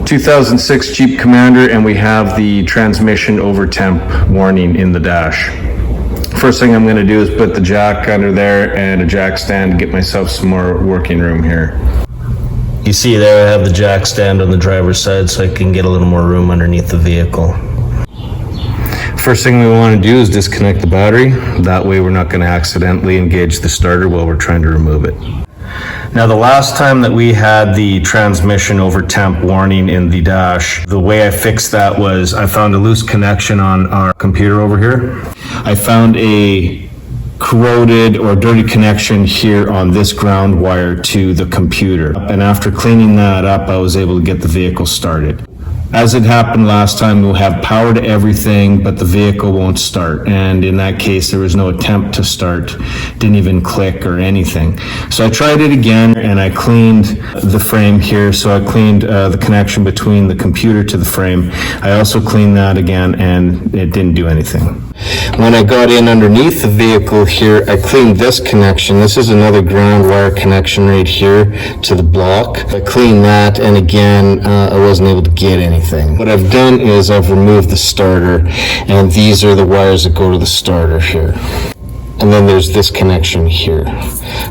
2006 Jeep Commander, and we have the transmission over temp warning in the dash. First thing I'm going to do is put the jack under there and a jack stand to get myself some more working room here. You see there I have the jack stand on the driver's side so I can get a little more room underneath the vehicle. First thing we want to do is disconnect the battery. That way we're not going to accidentally engage the starter while we're trying to remove it. Now, the last time that we had the transmission over temp warning in the dash, the way I fixed that was I found a loose connection on our computer over here. I found a corroded or dirty connection here on this ground wire to the computer. And after cleaning that up, I was able to get the vehicle started. As it happened last time, we'll have power to everything, but the vehicle won't start. And in that case, there was no attempt to start, didn't even click or anything. So I tried it again and I cleaned the frame here. So I cleaned the connection between the computer to the frame. I also cleaned that again and it didn't do anything. When I got in underneath the vehicle here, I cleaned this connection. This is another ground wire connection right here to the block. I cleaned that, and again, I wasn't able to get anything. What I've done is I've removed the starter, and these are the wires that go to the starter here. And then there's this connection here.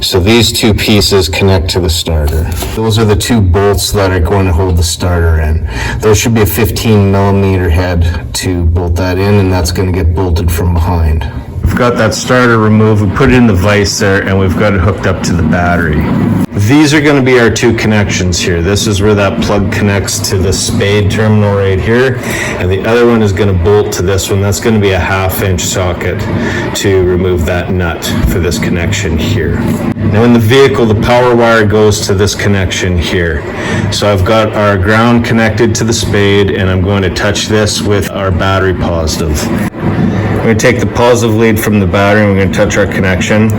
So these two pieces connect to the starter. Those are the two bolts that are going to hold the starter in. There should be a 15 millimeter head to bolt that in, and that's going to get bolted from behind. We've got that starter removed, we put it in the vise there, and we've got it hooked up to the battery. These are going to be our two connections here. This is where that plug connects to the spade terminal right here, and the other one is going to bolt to this one. That's going to be a 1/2-inch socket to remove that nut for this connection here. Now in the vehicle, the power wire goes to this connection here. So I've got our ground connected to the spade, and I'm going to touch this with our battery positive. We're going to take the positive lead from the battery and we're going to touch our connection,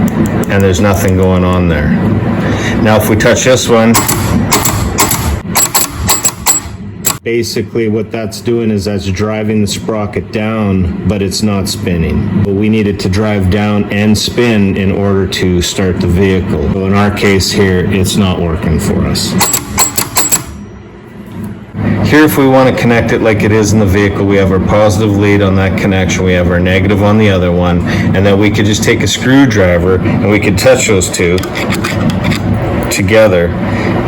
and there's nothing going on there. Now if we touch this one, basically what that's doing is that's driving the sprocket down, but it's not spinning. But we need it to drive down and spin in order to start the vehicle. So in our case here, it's not working for us. Here, if we want to connect it like it is in the vehicle, we have our positive lead on that connection, we have our negative on the other one, and then we could just take a screwdriver and we could touch those two together,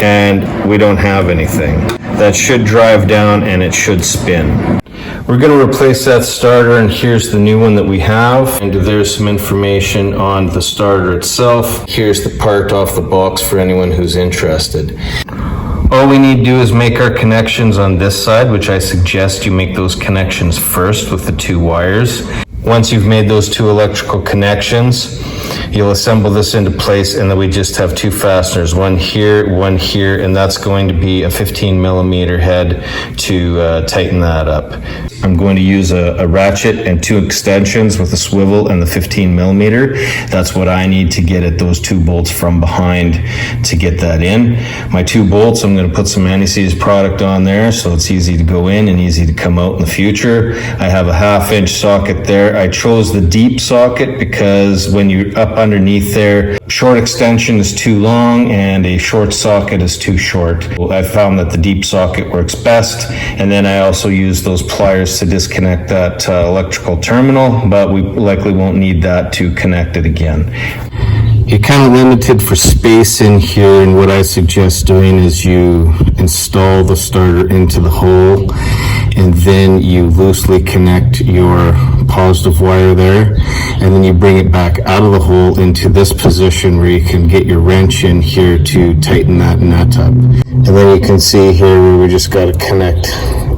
and we don't have anything. That should drive down and it should spin. We're going to replace that starter, and here's the new one that we have. And there's some information on the starter itself. Here's the part off the box for anyone who's interested. All we need to do is make our connections on this side, which I suggest you make those connections first with the two wires. Once you've made those two electrical connections, you'll assemble this into place, and then we just have two fasteners, one here, and that's going to be a 15 millimeter head to tighten that up. I'm going to use a ratchet and two extensions with a swivel and the 15 millimeter. That's what I need to get at those two bolts from behind to get that in. My two bolts, I'm going to put some anti-seize product on there so it's easy to go in and easy to come out in the future. I have a 1/2-inch socket there. I chose the deep socket because when you're up underneath there, short extension is too long and a short socket is too short. Well, I found that the deep socket works best, and then I also use those pliers to disconnect that electrical terminal, but we likely won't need that to connect it again. You're kind of limited for space in here, and what I suggest doing is you install the starter into the hole, and then you loosely connect your positive wire there, and then you bring it back out of the hole into this position where you can get your wrench in here to tighten that nut up. And then you can see here where we just got to connect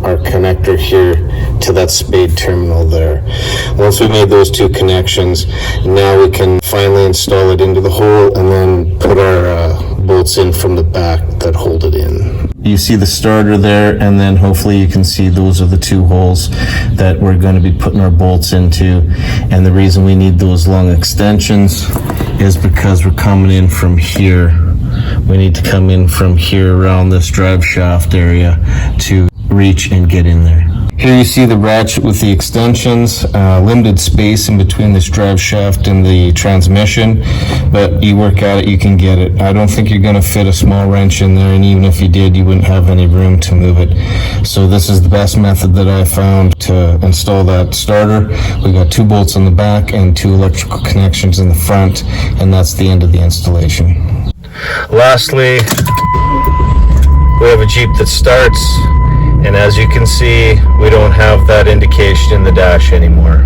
our connector here to that spade terminal there. Once we made those two connections, now we can finally install it into the hole and then put our bolts in from the back that hold it in. You see the starter there, and then hopefully you can see those are the two holes that we're going to be putting our bolts into. And the reason we need those long extensions is because we're coming in from here. We need to come in from here around this drive shaft area to reach and get in there. Here you see the ratchet with the extensions, limited space in between this drive shaft and the transmission, but you work at it, you can get it. I don't think you're going to fit a small wrench in there, and even if you did, you wouldn't have any room to move it. So this is the best method that I found to install that starter. We got 2 bolts on the back and 2 electrical connections in the front, and that's the end of the installation. Lastly, we have a Jeep that starts, and as you can see, we don't have that indication in the dash anymore.